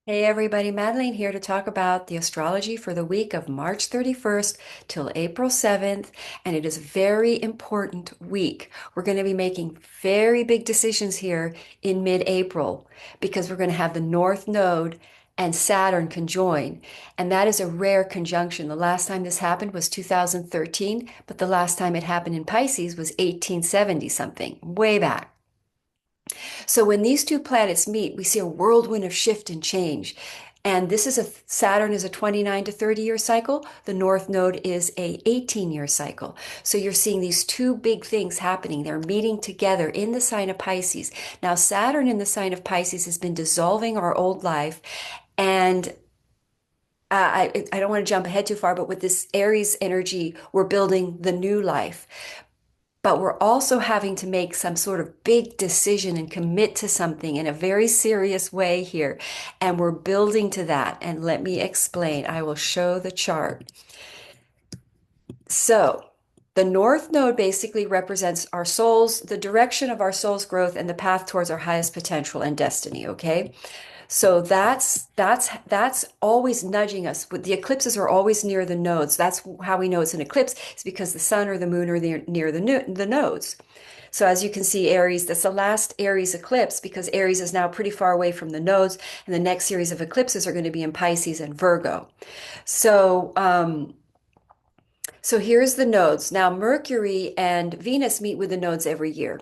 Hey everybody, Madeline here to talk about the astrology for the week of March 31st till April 7th, and it is a very important week. We're going to be making very big decisions here in mid-April because we're going to have the North Node and Saturn conjoin, and that is a rare conjunction. The last time this happened was 2013, but the last time it happened in Pisces was 1870 something, way back. So when these two planets meet, we see a whirlwind of shift and change. And this is Saturn is a 29 to 30 year cycle. The North Node is a 18-year cycle. So you're seeing these two big things happening. They're meeting together in the sign of Pisces. Now, Saturn in the sign of Pisces has been dissolving our old life. And I don't want to jump ahead too far, but with this Aries energy, we're building the new life. But we're also having to make some sort of big decision and commit to something in a very serious way here. And we're building to that. And let me explain. I will show the chart. So, the North Node basically represents our souls, the direction of our soul's growth, and the path towards our highest potential and destiny. Okay. So that's always nudging us. But the eclipses are always near the nodes. That's how we know it's an eclipse. It's because the sun or the moon are near the nodes. So as you can see, Aries, that's the last Aries eclipse because Aries is now pretty far away from the nodes, and the next series of eclipses are going to be in Pisces and Virgo. So so here's the nodes. Now Mercury and Venus meet with the nodes every year,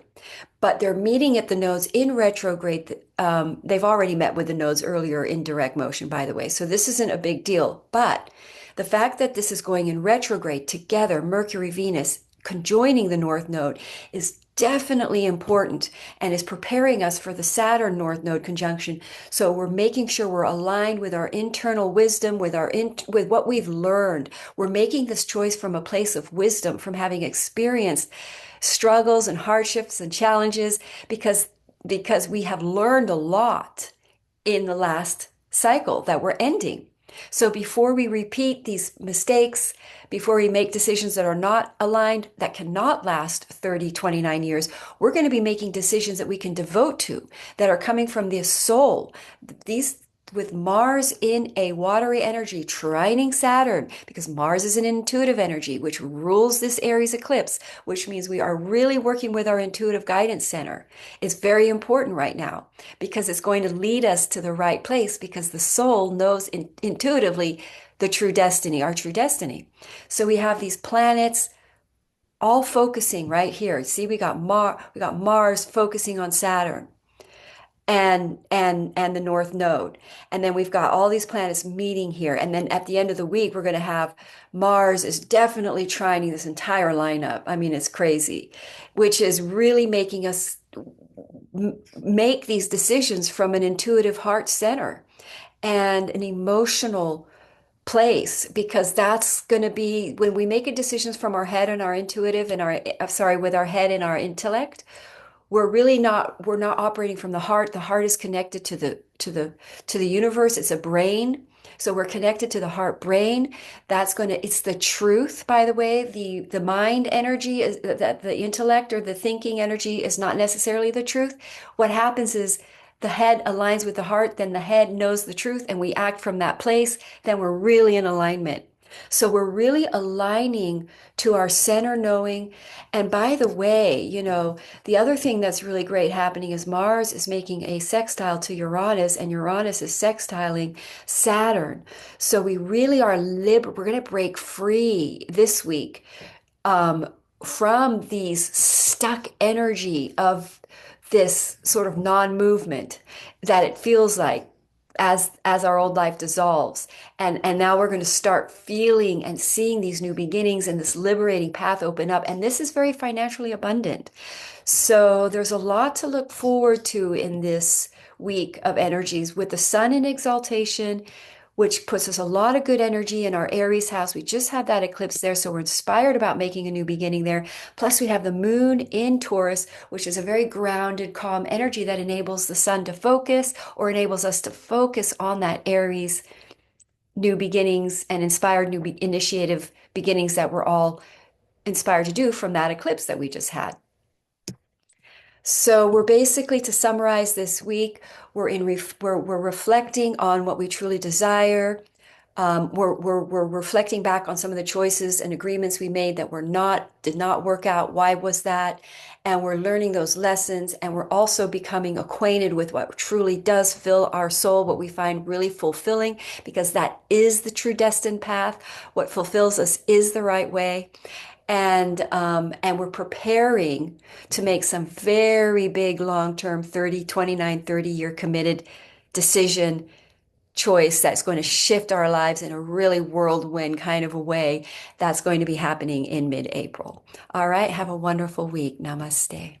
but they're meeting at the nodes in retrograde. They've already met with the nodes earlier in direct motion, by the way. So this isn't a big deal. But the fact that this is going in retrograde together, Mercury, Venus, conjoining the North Node, is definitely important and is preparing us for the Saturn North Node conjunction. So we're making sure we're aligned with our internal wisdom, with what we've learned. We're making this choice from a place of wisdom, from having experienced struggles and hardships and challenges because we have learned a lot in the last cycle that we're ending. So before we repeat these mistakes, before we make decisions that are not aligned, that cannot last 30, 29 years, we're going to be making decisions that we can devote to, that are coming from the soul. These with Mars in a watery energy, trining Saturn, because Mars is an intuitive energy, which rules this Aries eclipse, which means we are really working with our intuitive guidance center. It's very important right now because it's going to lead us to the right place because the soul knows intuitively the true destiny, our true destiny. So we have these planets all focusing right here. See, we got Mars focusing on Saturn and the North Node. And then we've got all these planets meeting here. And then at the end of the week, we're going to have Mars is definitely trining this entire lineup. I mean, it's crazy, which is really making us make these decisions from an intuitive heart center and an emotional place because that's going to be when we make decisions from our head and our intuitive and our sorry with our head and our intellect, we're not operating from the heart. The heart is connected to the universe. It's a brain. So we're connected to the heart brain. It's the truth, by the way. The mind energy is that the intellect or the thinking energy is not necessarily the truth. What happens is the head aligns with the heart, then the head knows the truth and we act from that place, then we're really in alignment. So we're really aligning to our center knowing. And by the way, the other thing that's really great happening is Mars is making a sextile to Uranus, and Uranus is sextiling Saturn. So we really are we're going to break free this week from these stuck energy of this sort of non-movement that it feels like as our old life dissolves. And now we're going to start feeling and seeing these new beginnings and this liberating path open up. And this is very financially abundant. So there's a lot to look forward to in this week of energies with the sun in exaltation, which puts us a lot of good energy in our Aries house. We just had that eclipse there, so we're inspired about making a new beginning there. Plus, we have the moon in Taurus, which is a very grounded, calm energy that enables the sun to focus or enables us to focus on that Aries new beginnings and inspired initiative beginnings that we're all inspired to do from that eclipse that we just had. So we're basically, to summarize this week, we're reflecting on what we truly desire. We're reflecting back on some of the choices and agreements we made that did not work out. Why was that? And we're learning those lessons, and we're also becoming acquainted with what truly does fill our soul, what we find really fulfilling, because that is the true destined path. What fulfills us is the right way. And we're preparing to make some very big long-term 30, 29, 30-year committed decision choice that's going to shift our lives in a really whirlwind kind of a way. That's going to be happening in mid-April. All right, have a wonderful week. Namaste.